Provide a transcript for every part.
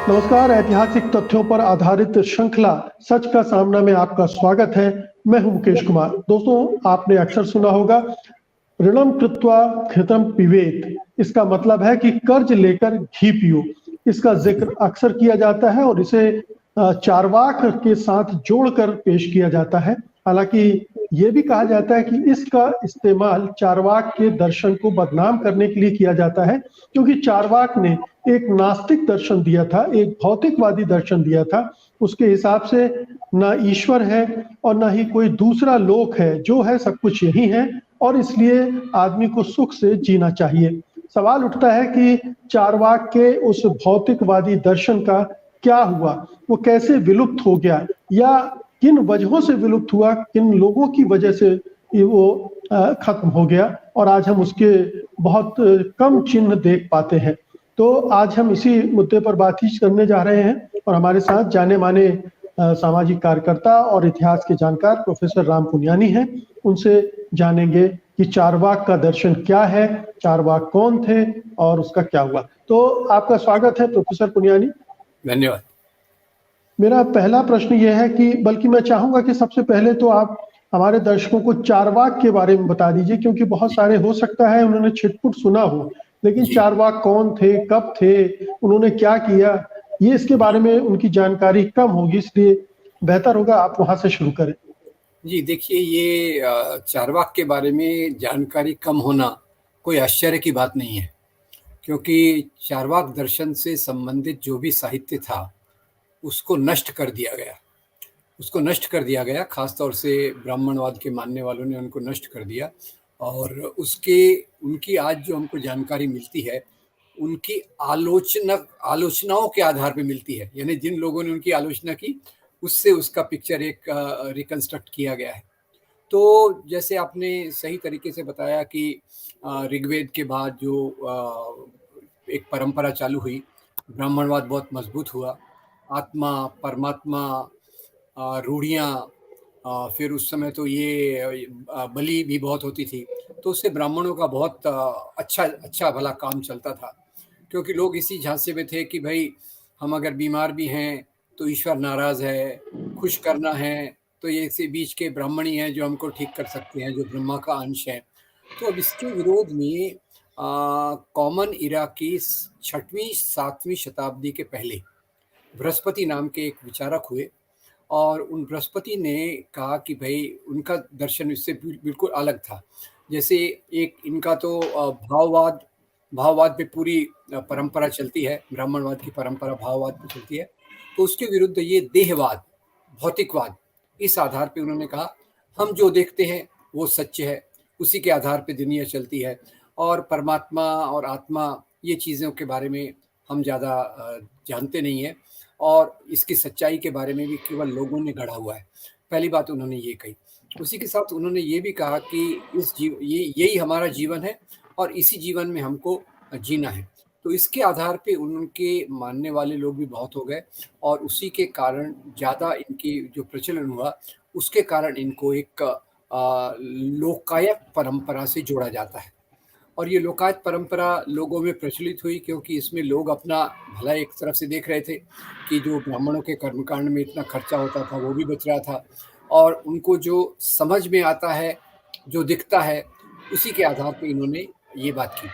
नमस्कार। ऐतिहासिक तथ्यों पर आधारित श्रृंखला सच का सामना में आपका स्वागत है। मैं हूं मुकेश कुमार। दोस्तों, आपने अक्सर सुना होगा ऋणम कृत्वा घृतम पिबेत। इसका मतलब है कि कर्ज लेकर घी पियो। इसका जिक्र अक्सर किया जाता है और इसे चार्वाक के साथ जोड़कर पेश किया जाता है। हालांकि ये भी कहा जाता है कि इसका इस्तेमाल चार्वाक के दर्शन को बदनाम करने के लिए किया जाता है, क्योंकि चार्वाक ने एक नास्तिक दर्शन दिया था, एक भौतिकवादी दर्शन दिया था। उसके हिसाब से ना ईश्वर है और ना ही कोई दूसरा लोक है, जो है सब कुछ यही है और इसलिए आदमी को सुख से जीना चाहिए। सवाल उठता है कि चार्वाक के उस भौतिकवादी दर्शन का क्या हुआ, वो कैसे विलुप्त हो गया या किन वजहों से विलुप्त हुआ, किन लोगों की वजह से ये वो खत्म हो गया और आज हम उसके बहुत कम चिन्ह देख पाते हैं। तो आज हम इसी मुद्दे पर बातचीत करने जा रहे हैं और हमारे साथ जाने माने सामाजिक कार्यकर्ता और इतिहास के जानकार प्रोफेसर राम पुनियानी हैं। उनसे जानेंगे कि चार्वाक का दर्शन क्या है, चार्वाक कौन थे और उसका क्या हुआ। तो आपका स्वागत है प्रोफेसर पुनियानी। धन्यवाद। मेरा पहला प्रश्न यह है कि बल्कि मैं चाहूंगा कि सबसे पहले तो आप हमारे दर्शकों को चार्वाक के बारे में बता दीजिए, क्योंकि बहुत सारे हो सकता है उन्होंने छिटपुट सुना हो, लेकिन चार्वाक कौन थे, कब थे, उन्होंने क्या किया, ये इसके बारे में उनकी जानकारी कम होगी, इसलिए बेहतर होगा आप वहां से शुरू करें। जी देखिए, ये चार्वाक के बारे में जानकारी कम होना कोई आश्चर्य की बात नहीं है, क्योंकि चार्वाक दर्शन से संबंधित जो भी साहित्य था उसको नष्ट कर दिया गया। खासतौर से ब्राह्मणवाद के मानने वालों ने उनको नष्ट कर दिया और उनकी आज जो हमको जानकारी मिलती है उनकी आलोचनाओं के आधार पे मिलती है। यानी जिन लोगों ने उनकी आलोचना की उससे उसका पिक्चर एक रिकंस्ट्रक्ट किया गया है। तो जैसे आपने सही तरीके से बताया कि ऋग्वेद के बाद जो एक परंपरा चालू हुई, ब्राह्मणवाद बहुत मजबूत हुआ। आत्मा, परमात्मा, रूढ़ियाँ, फिर उस समय तो ये बलि भी बहुत होती थी, तो उससे ब्राह्मणों का बहुत अच्छा भला काम चलता था, क्योंकि लोग इसी झांसे में थे कि भाई हम अगर बीमार भी हैं तो ईश्वर नाराज है, खुश करना है तो ये इसी बीच के ब्राह्मण ही हैं जो हमको ठीक कर सकते हैं, जो ब्रह्मा का अंश है। तो अब इसके विरोध में कॉमन इरा की 6वीं 7वीं शताब्दी के पहले बृहस्पति नाम के एक विचारक हुए और उन बृहस्पति ने कहा कि भाई उनका दर्शन इससे बिल्कुल अलग था। जैसे एक इनका तो भाववाद पे पूरी परंपरा चलती है, ब्राह्मणवाद की परंपरा भाववाद पे चलती है, तो उसके विरुद्ध ये देहवाद, भौतिकवाद, इस आधार पे उन्होंने कहा हम जो देखते हैं वो सत्य है, उसी के आधार पे दुनिया चलती है और परमात्मा और आत्मा ये चीज़ों के बारे में हम ज़्यादा जानते नहीं हैं और इसकी सच्चाई के बारे में भी केवल लोगों ने गढ़ा हुआ है। पहली बात उन्होंने ये कही। उसी के साथ उन्होंने ये भी कहा कि यही हमारा जीवन है और इसी जीवन में हमको जीना है। तो इसके आधार पे उनके मानने वाले लोग भी बहुत हो गए और उसी के कारण ज़्यादा इनकी जो प्रचलन हुआ, उसके कारण इनको एक लोकायत परंपरा से जोड़ा जाता है। और ये लोकायत परंपरा लोगों में प्रचलित हुई क्योंकि इसमें लोग अपना भला एक तरफ से देख रहे थे कि जो ब्राह्मणों के कर्मकांड में इतना खर्चा होता था वो भी बच रहा था और उनको जो समझ में आता है, जो दिखता है, उसी के आधार पे इन्होंने ये बात की।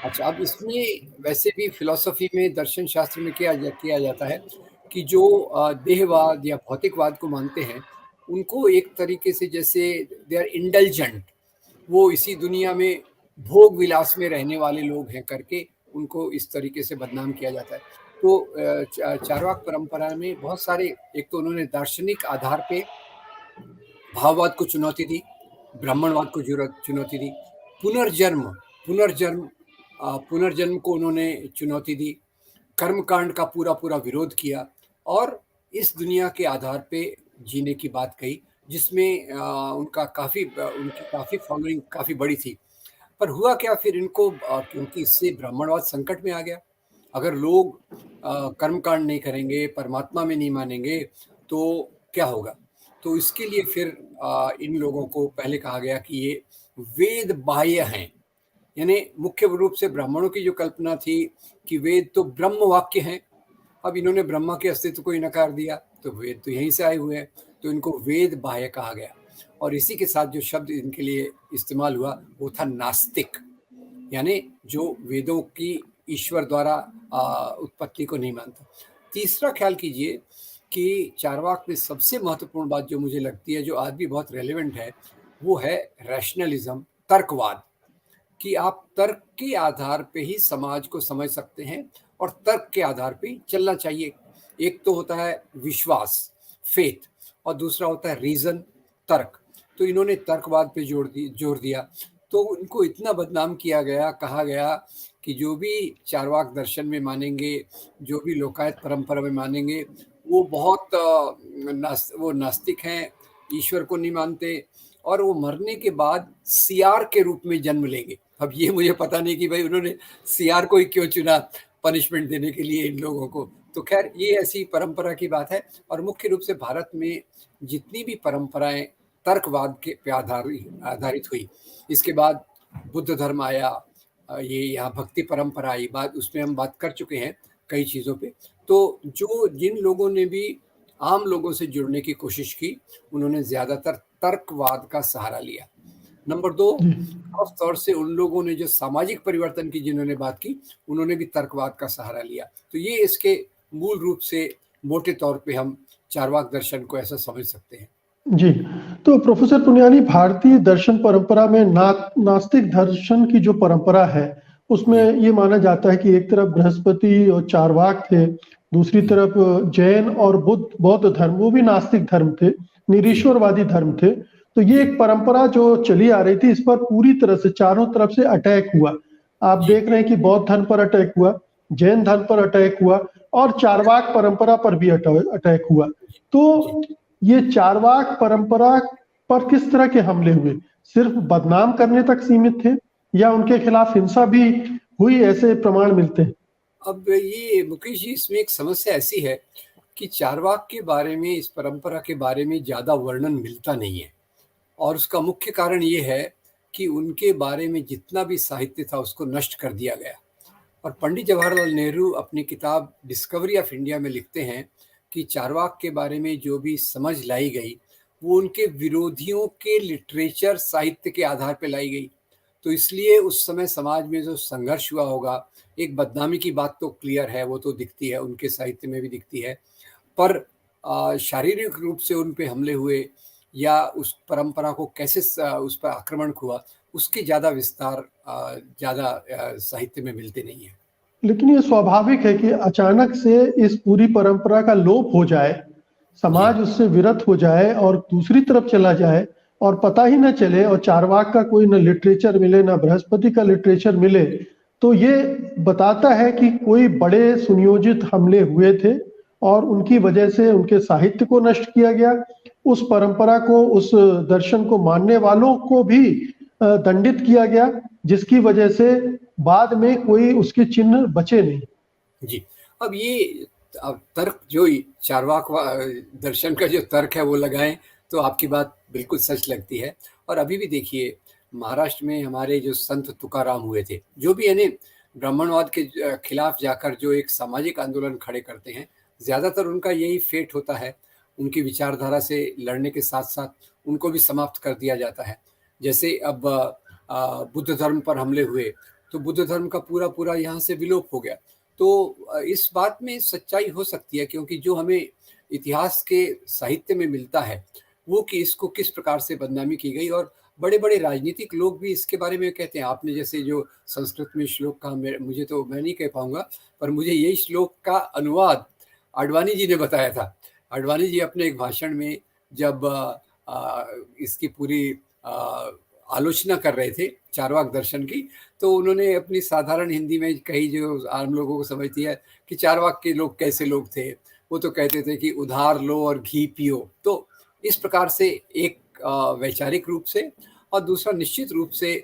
अच्छा, अब इसमें वैसे भी फिलॉसफी में, दर्शन शास्त्र में किया जाता है कि जो देहवाद या भौतिकवाद को मानते हैं उनको एक तरीके से जैसे दे आर इंडल्जेंट, वो इसी दुनिया में भोग विलास में रहने वाले लोग हैं करके उनको इस तरीके से बदनाम किया जाता है। तो चार्वाक परंपरा में बहुत सारे, एक तो उन्होंने दार्शनिक आधार पे भाववाद को चुनौती दी, ब्राह्मणवाद को चुनौती दी, पुनर्जन्म को उन्होंने चुनौती दी, कर्मकांड का पूरा विरोध किया और इस दुनिया के आधार पे जीने की बात कही, जिसमें उनकी काफ़ी फॉलोइंग काफ़ी बड़ी थी। पर हुआ क्या फिर इनको, क्योंकि इससे ब्राह्मणवाद संकट में आ गया। अगर लोग कर्मकांड नहीं करेंगे, परमात्मा में नहीं मानेंगे तो क्या होगा। तो इसके लिए फिर इन लोगों को पहले कहा गया कि ये वेद बाह्य हैं। यानी मुख्य रूप से ब्राह्मणों की जो कल्पना थी कि वेद तो ब्रह्म वाक्य हैं अब इन्होंने ब्रह्मा के अस्तित्व को ही नकार दिया, तो वेद तो यहीं से आए हुए हैं, तो इनको वेद बाह्य कहा गया। और इसी के साथ जो शब्द इनके लिए इस्तेमाल हुआ वो था नास्तिक, यानी जो वेदों की ईश्वर द्वारा उत्पत्ति को नहीं मानता। तीसरा ख्याल कीजिए कि चारवाक में सबसे महत्वपूर्ण बात जो मुझे लगती है, जो आज भी बहुत रेलेवेंट है, वो है रैशनलिज्म, तर्कवाद, कि आप तर्क के आधार पे ही समाज को समझ सकते हैं और तर्क के आधार पे ही चलना चाहिए। एक तो होता है विश्वास, फेथ, और दूसरा होता है रीजन, तर्क। तो इन्होंने तर्कवाद पे जोर दिया, तो उनको इतना बदनाम किया गया, कहा गया कि जो भी चारवाक दर्शन में मानेंगे, जो भी लोकायत परंपरा में मानेंगे, वो बहुत वो नास्तिक हैं, ईश्वर को नहीं मानते, और वो मरने के बाद सीआर के रूप में जन्म लेंगे। अब ये मुझे पता नहीं कि भाई उन्होंने सीआर को ही क्यों चुना पनिशमेंट देने के लिए इन लोगों को। तो खैर ये ऐसी परंपरा की बात है। और मुख्य रूप से भारत में जितनी भी परंपराएं तर्कवाद के पे आधारित हुई, इसके बाद बुद्ध धर्म आया, ये यहाँ भक्ति परंपरा आई, बात उसमें हम बात कर चुके हैं कई चीज़ों पे। तो जो जिन लोगों ने भी आम लोगों से जुड़ने की कोशिश की, उन्होंने ज़्यादातर तर्कवाद का सहारा लिया। नंबर 2, खास तौर से उन लोगों ने जो सामाजिक परिवर्तन की जिन्होंने बात की, उन्होंने भी तर्कवाद का सहारा लिया। तो ये इसके मूल रूप से मोटे तौर पे हम चारवाक दर्शन को ऐसा समझ सकते हैं। जी, तो प्रोफेसर पुनियानी, भारतीय दर्शन परंपरा में नास्तिक दर्शन की जो परंपरा है, उसमें ये माना जाता है कि एक तरफ बृहस्पति और चारवाक थे, दूसरी तरफ जैन और बौद्ध धर्म, वो भी नास्तिक धर्म थे, निरीश्वरवादी धर्म थे। तो ये एक परंपरा जो चली आ रही थी, इस पर पूरी तरह से चारों तरफ से अटैक हुआ। आप देख रहे हैं कि बौद्ध धर्म पर अटैक हुआ, जैन धर्म पर अटैक हुआ और चारवाक परंपरा पर भी अटैक हुआ। तो ये चारवाक परंपरा पर किस तरह के हमले हुए? सिर्फ बदनाम करने तक सीमित थे या उनके खिलाफ हिंसा भी हुई, ऐसे प्रमाण मिलते हैं? अब ये मुकेश जी, इसमें एक समस्या ऐसी है कि चारवाक के बारे में, इस परंपरा के बारे में ज़्यादा वर्णन मिलता नहीं है। और उसका मुख्य कारण ये है कि उनके बारे में जितना भी साहित्य था उसको नष्ट कर दिया गया। और पंडित जवाहरलाल नेहरू अपनी किताब डिस्कवरी ऑफ इंडिया में लिखते हैं कि चारवाक के बारे में जो भी समझ लाई गई, वो उनके विरोधियों के लिटरेचर, साहित्य के आधार पर लाई गई। तो इसलिए उस समय समाज में जो संघर्ष हुआ होगा, एक बदनामी की बात तो क्लियर है, वो तो दिखती है, उनके साहित्य में भी दिखती है, पर शारीरिक रूप से उन पे हमले हुए या उस परंपरा को कैसे उस पर आक्रमण हुआ, उसके ज़्यादा विस्तार ज़्यादा साहित्य में मिलते नहीं है। लेकिन ये स्वाभाविक है कि अचानक से इस पूरी परंपरा का लोप हो जाए, समाज उससे विरत हो जाए और दूसरी तरफ चला जाए और पता ही न चले, और चारवाक का कोई न लिटरेचर मिले, न बृहस्पति का लिटरेचर मिले। तो ये बताता है कि कोई बड़े सुनियोजित हमले हुए थे और उनकी वजह से उनके साहित्य को नष्ट किया गया, उस परंपरा को, उस दर्शन को मानने वालों को भी दंडित किया गया, जिसकी वजह से बाद में कोई उसके चिन्ह बचे नहीं। जी, अब ये तर्क जो चारवाक दर्शन का जो तर्क है वो लगाएं तो आपकी बात बिल्कुल सच लगती है। और अभी भी देखिए, महाराष्ट्र में हमारे जो संत तुकाराम हुए थे, जो भी यानी ब्राह्मणवाद के खिलाफ जाकर जो एक सामाजिक आंदोलन खड़े करते हैं, ज़्यादातर उनका यही फेट होता है। उनकी विचारधारा से लड़ने के साथ साथ उनको भी समाप्त कर दिया जाता है। जैसे अब बुद्ध धर्म पर हमले हुए, तो बुद्ध धर्म का पूरा यहाँ से विलोप हो गया। तो इस बात में सच्चाई हो सकती है, क्योंकि जो हमें इतिहास के साहित्य में मिलता है वो कि इसको किस प्रकार से बदनामी की गई, और बड़े बड़े राजनीतिक लोग भी इसके बारे में कहते हैं। आपने जैसे जो संस्कृत में श्लोक कहा, मुझे तो मैं नहीं कह पाऊंगा, पर मुझे यही श्लोक का अनुवाद आडवाणी जी ने बताया था। आडवाणी जी अपने एक भाषण में जब इसकी पूरी आलोचना कर रहे थे चारवाक दर्शन की, तो उन्होंने अपनी साधारण हिंदी में कही, जो आम लोगों को समझती है, कि चारवाक के लोग कैसे लोग थे। वो तो कहते थे कि उधार लो और घी पियो। तो इस प्रकार से एक वैचारिक रूप से, और दूसरा निश्चित रूप से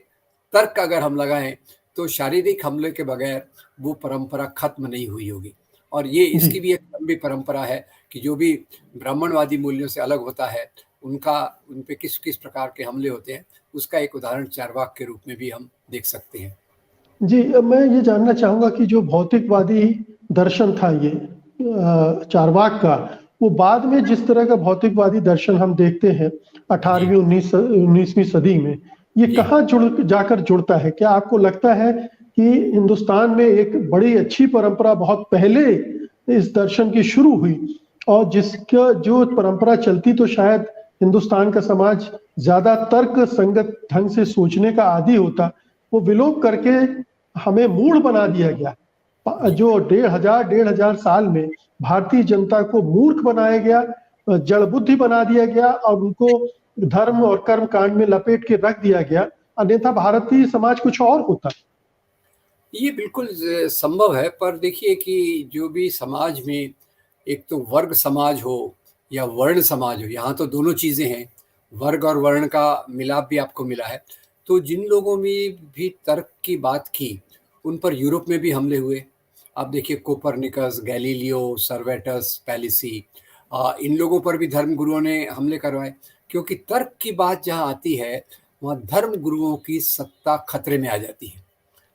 तर्क अगर हम लगाएं तो शारीरिक हमले के बगैर वो परंपरा खत्म नहीं हुई होगी। और ये इसकी भी एक लंबी परंपरा है कि जो भी ब्राह्मणवादी मूल्यों से अलग होता है, उन पे किस किस प्रकार के हमले होते हैं, उसका एक उदाहरण चारवाक के रूप में भी हम देख सकते हैं। जी, मैं ये जानना चाहूंगा कि जो भौतिकवादी दर्शन था, ये चार्वाक का, वो बाद में जिस तरह का भौतिकवादी दर्शन हम देखते हैं 18वीं 19वीं सदी में, ये कहाँ जाकर जुड़ता है? क्या आपको लगता है कि हिंदुस्तान में एक बड़ी अच्छी परंपरा बहुत पहले इस दर्शन की शुरू हुई, और जिसका जो परंपरा चलती तो शायद हिंदुस्तान का समाज ज्यादा तर्क संगत ढंग से सोचने का आदी होता, वो विलोप करके हमें मूढ़ बना दिया गया? जो 1500 साल में भारतीय जनता को मूर्ख बनाया गया, जड़ बुद्धि बना दिया गया और उनको धर्म और कर्म कांड में लपेट के रख दिया गया, अन्यथा भारतीय समाज कुछ और होता। ये बिल्कुल संभव है, पर देखिए कि जो भी समाज में एक तो वर्ग समाज हो या वर्ण समाज हो, यहाँ तो दोनों चीज़ें हैं, वर्ग और वर्ण का मिलाप भी आपको मिला है। तो जिन लोगों में भी तर्क की बात की, उन पर यूरोप में भी हमले हुए। आप देखिए कोपरनिकस, गैलीलियो, सर्वेटस, पैलिसी, इन लोगों पर भी धर्म गुरुओं ने हमले करवाए, क्योंकि तर्क की बात जहाँ आती है वहाँ धर्म गुरुओं की सत्ता खतरे में आ जाती है।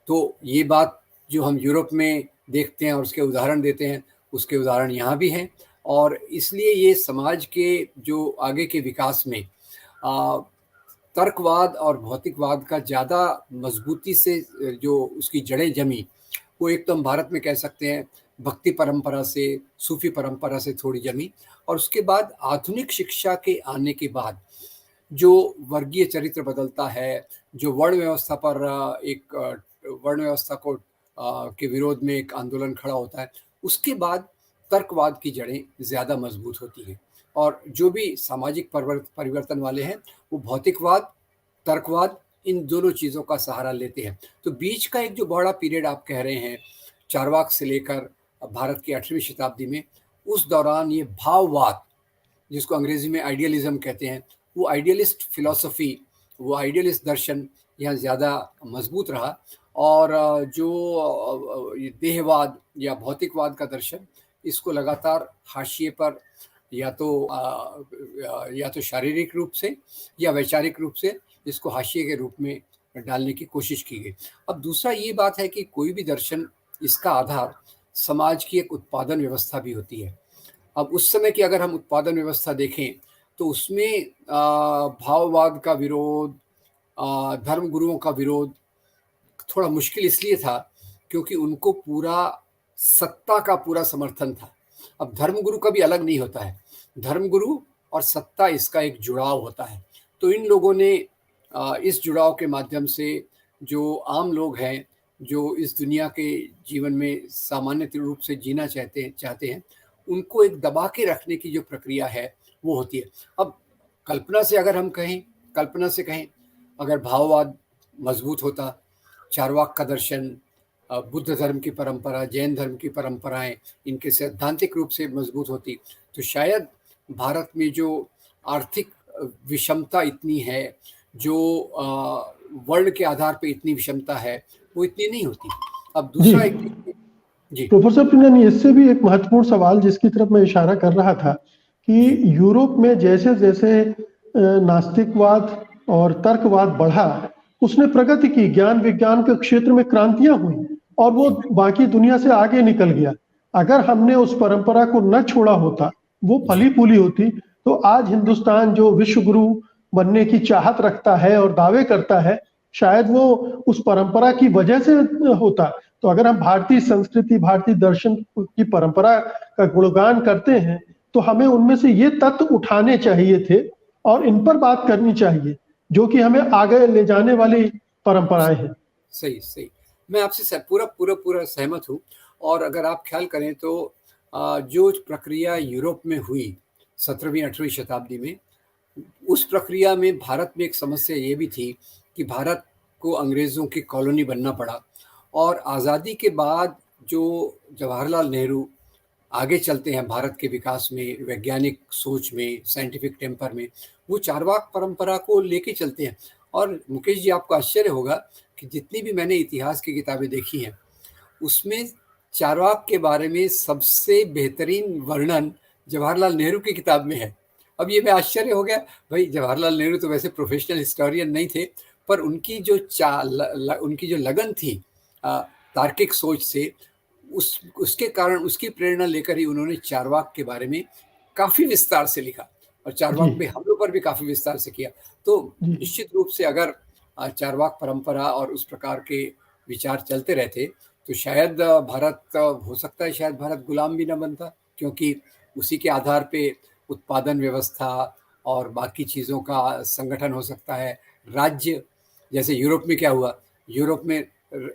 तो ये बात जो हम यूरोप में देखते हैं और उसके उदाहरण देते हैं, उसके उदाहरण यहाँ भी हैं, और इसलिए ये समाज के जो आगे के विकास में तर्कवाद और भौतिकवाद का ज़्यादा मजबूती से जो उसकी जड़ें जमी, वो एक तो हम भारत में कह सकते हैं भक्ति परंपरा से, सूफी परंपरा से थोड़ी जमी, और उसके बाद आधुनिक शिक्षा के आने के बाद जो वर्गीय चरित्र बदलता है, जो वर्ण व्यवस्था पर एक वर्ण व्यवस्था को के विरोध में एक आंदोलन खड़ा होता है, उसके बाद तर्कवाद की जड़ें ज़्यादा मजबूत होती हैं, और जो भी सामाजिक परिवर्तन वाले हैं वो भौतिकवाद, तर्कवाद, इन दोनों चीज़ों का सहारा लेते हैं। तो बीच का एक जो बड़ा पीरियड आप कह रहे हैं, चारवाक से लेकर भारत की 8वीं शताब्दी में, उस दौरान ये भाववाद, जिसको अंग्रेजी में आइडियलिज्म कहते हैं, वो आइडियलिस्ट फिलॉसफी, वो आइडियलिस्ट दर्शन यहाँ ज़्यादा मजबूत रहा, और जो देहवाद या भौतिकवाद का दर्शन, इसको लगातार हाशिए पर या तो शारीरिक रूप से या वैचारिक रूप से इसको हाशिए के रूप में डालने की कोशिश की गई। अब दूसरा ये बात है कि कोई भी दर्शन, इसका आधार समाज की एक उत्पादन व्यवस्था भी होती है। अब उस समय की अगर हम उत्पादन व्यवस्था देखें तो उसमें भाववाद का विरोध, धर्म गुरुओं का विरोध थोड़ा मुश्किल इसलिए था क्योंकि उनको पूरा सत्ता का पूरा समर्थन था। अब धर्मगुरु कभी अलग नहीं होता है, धर्मगुरु और सत्ता इसका एक जुड़ाव होता है। तो इन लोगों ने इस जुड़ाव के माध्यम से जो आम लोग हैं, जो इस दुनिया के जीवन में सामान्य रूप से जीना चाहते हैं, उनको एक दबा के रखने की जो प्रक्रिया है वो होती है। अब कल्पना से कहें, अगर भाववाद मजबूत होता, चारवाक का दर्शन, बुद्ध धर्म की परंपरा, जैन धर्म की परंपराएं इनके सैद्धांतिक रूप से मजबूत होती, तो शायद भारत में जो आर्थिक विषमता इतनी है, जो वर्ण के आधार पे इतनी विषमता है, वो इतनी नहीं होती। अब दूसरा जी प्रोफेसर पिंगन, इससे भी एक महत्वपूर्ण सवाल जिसकी तरफ मैं इशारा कर रहा था कि यूरोप में जैसे जैसे नास्तिकवाद और तर्कवाद बढ़ा, उसने प्रगति की, ज्ञान विज्ञान के क्षेत्र में क्रांतियां हुई और वो बाकी दुनिया से आगे निकल गया। अगर हमने उस परंपरा को न छोड़ा होता, वो फली फूली होती, तो आज हिंदुस्तान जो विश्व गुरु बनने की चाहत रखता है और दावे करता है, शायद वो उस परंपरा की वजह से होता। तो अगर हम भारतीय संस्कृति, भारतीय दर्शन की परंपरा का गुणगान करते हैं, तो हमें उनमें से ये तत्व उठाने चाहिए थे और इन पर बात करनी चाहिए, जो कि हमें आगे ले जाने वाली परंपराएं हैं। सही, मैं आपसे पूरा सहमत हूँ। और अगर आप ख्याल करें तो जो प्रक्रिया यूरोप में हुई 17वीं 18वीं शताब्दी में, उस प्रक्रिया में भारत में एक समस्या ये भी थी कि भारत को अंग्रेज़ों की कॉलोनी बनना पड़ा, और आज़ादी के बाद जो जवाहरलाल नेहरू आगे चलते हैं भारत के विकास में, वैज्ञानिक सोच में, साइंटिफिक टेम्पर में, वो चारवाक परंपरा को लेके चलते हैं। और मुकेश जी, आपको आश्चर्य होगा कि जितनी भी मैंने इतिहास की किताबें देखी हैं, उसमें चारवाक के बारे में सबसे बेहतरीन वर्णन जवाहरलाल नेहरू की किताब में है। अब ये मैं आश्चर्य हो गया, भाई जवाहरलाल नेहरू तो वैसे प्रोफेशनल हिस्टोरियन नहीं थे, पर उनकी जो लगन थी तार्किक सोच से, उसके कारण उसकी प्रेरणा लेकर ही उन्होंने चारवाक के बारे में काफ़ी विस्तार से लिखा और चारवाक जी पे हमलों पर भी काफ़ी विस्तार से किया। तो जी निश्चित रूप से अगर चारवाक परंपरा और उस प्रकार के विचार चलते रहते तो शायद भारत हो सकता है शायद भारत गुलाम भी ना बनता, क्योंकि उसी के आधार पे उत्पादन व्यवस्था और बाकी चीज़ों का संगठन हो सकता है। राज्य जैसे यूरोप में क्या हुआ, यूरोप में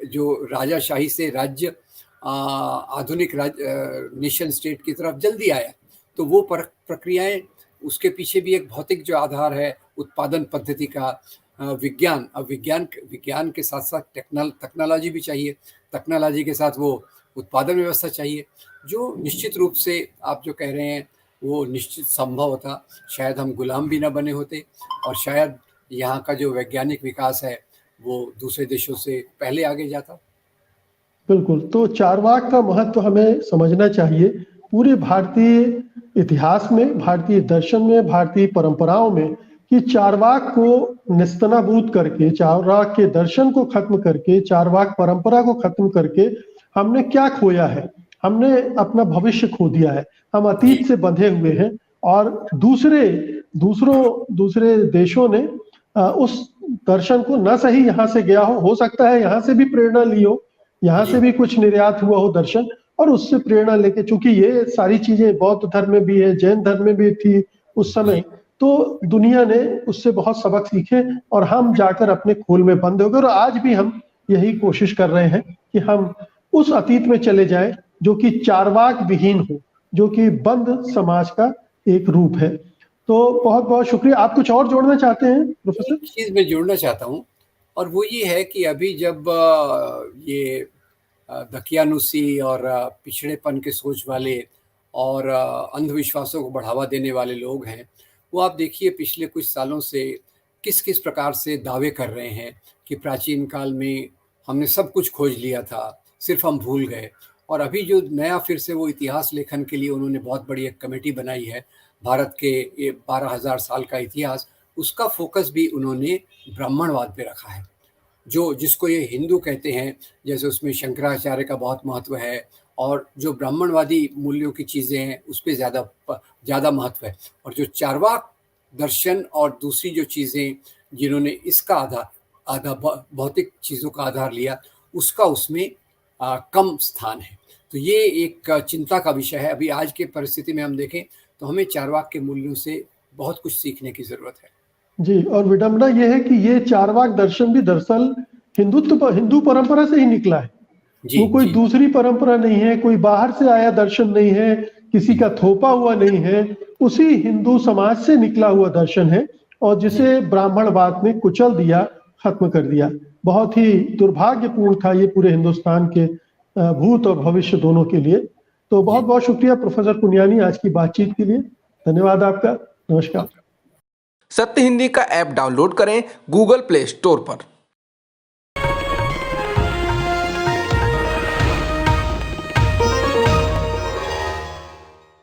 जो राजाशाही से राज्य आधुनिक नेशन स्टेट की तरफ जल्दी आया, तो वो प्रक्रियाएं, उसके पीछे भी एक भौतिक जो आधार है उत्पादन पद्धति का, विज्ञान, अब विज्ञान के साथ साथ टेक्नोलॉजी भी चाहिए, टेक्नोलॉजी के साथ वो उत्पादन व्यवस्था चाहिए, जो निश्चित रूप से आप जो कह रहे हैं वो निश्चित संभव होता। शायद हम गुलाम भी ना बने होते और शायद यहाँ का जो वैज्ञानिक विकास है वो दूसरे देशों से पहले आगे जाता। बिल्कुल। तो चारवाक का महत्व हमें समझना चाहिए पूरे भारतीय इतिहास में, भारतीय दर्शन में, भारतीय परंपराओं में, कि चारवाक को निस्तनाबूद करके, चारवाक के दर्शन को खत्म करके, चारवाक परंपरा को खत्म करके हमने क्या खोया है? हमने अपना भविष्य खो दिया है। हम अतीत से बंधे हुए हैं और दूसरे देशों ने उस दर्शन को न सही यहाँ से गया हो सकता है यहाँ से भी प्रेरणा ली हो, यहाँ से भी कुछ निर्यात हुआ हो दर्शन, और उससे प्रेरणा लेके, चूंकि ये सारी चीजें बौद्ध धर्म में भी है, जैन धर्म में भी थी उस समय, तो दुनिया ने उससे बहुत सबक सीखे और हम जाकर अपने खोल में बंद हो गए। और आज भी हम यही कोशिश कर रहे हैं कि हम उस अतीत में चले जाएं जो कि चारवाक विहीन हो, जो कि बंद समाज का एक रूप है। तो बहुत बहुत शुक्रिया। आप कुछ और जोड़ना चाहते हैं प्रोफेसर? एक चीज मैं जोड़ना चाहता हूँ और वो ये है कि अभी जब ये दकियानुसी और पिछड़ेपन के सोच वाले और अंधविश्वासों को बढ़ावा देने वाले लोग हैं, वो आप देखिए पिछले कुछ सालों से किस किस प्रकार से दावे कर रहे हैं कि प्राचीन काल में हमने सब कुछ खोज लिया था, सिर्फ हम भूल गए। और अभी जो नया फिर से वो इतिहास लेखन के लिए उन्होंने बहुत बड़ी एक कमेटी बनाई है, भारत के ये 12,000 साल का इतिहास, उसका फोकस भी उन्होंने ब्राह्मणवाद पे रखा है, जो जिसको ये हिंदू कहते हैं। जैसे उसमें शंकराचार्य का बहुत महत्व है और जो ब्राह्मणवादी मूल्यों की चीज़ें हैं उस पर ज़्यादा महत्व है। और जो चारवाक दर्शन और दूसरी जो चीज़ें जिन्होंने इसका आधा भौतिक चीज़ों का आधार लिया, उसका उसमें कम स्थान है। तो ये एक चिंता का विषय है। अभी आज की परिस्थिति में हम देखें तो हमें चारवाक के मूल्यों से बहुत कुछ सीखने की ज़रूरत है। जी, और विडंबना ये है कि ये चारवाक दर्शन भी दरअसल हिंदू परंपरा से ही निकला है। वो कोई दूसरी परंपरा नहीं है, कोई बाहर से आया दर्शन नहीं है, किसी का थोपा हुआ नहीं है, उसी हिंदू समाज से निकला हुआ दर्शन है और जिसे ब्राह्मणवाद ने कुचल दिया, खत्म कर दिया। बहुत ही दुर्भाग्यपूर्ण था ये पूरे हिंदुस्तान के भूत और भविष्य दोनों के लिए। तो बहुत बहुत शुक्रिया प्रोफेसर पुनियानी आज की बातचीत के लिए। धन्यवाद आपका। नमस्कार। सत्य हिंदी का ऐप डाउनलोड करें गूगल प्ले स्टोर पर।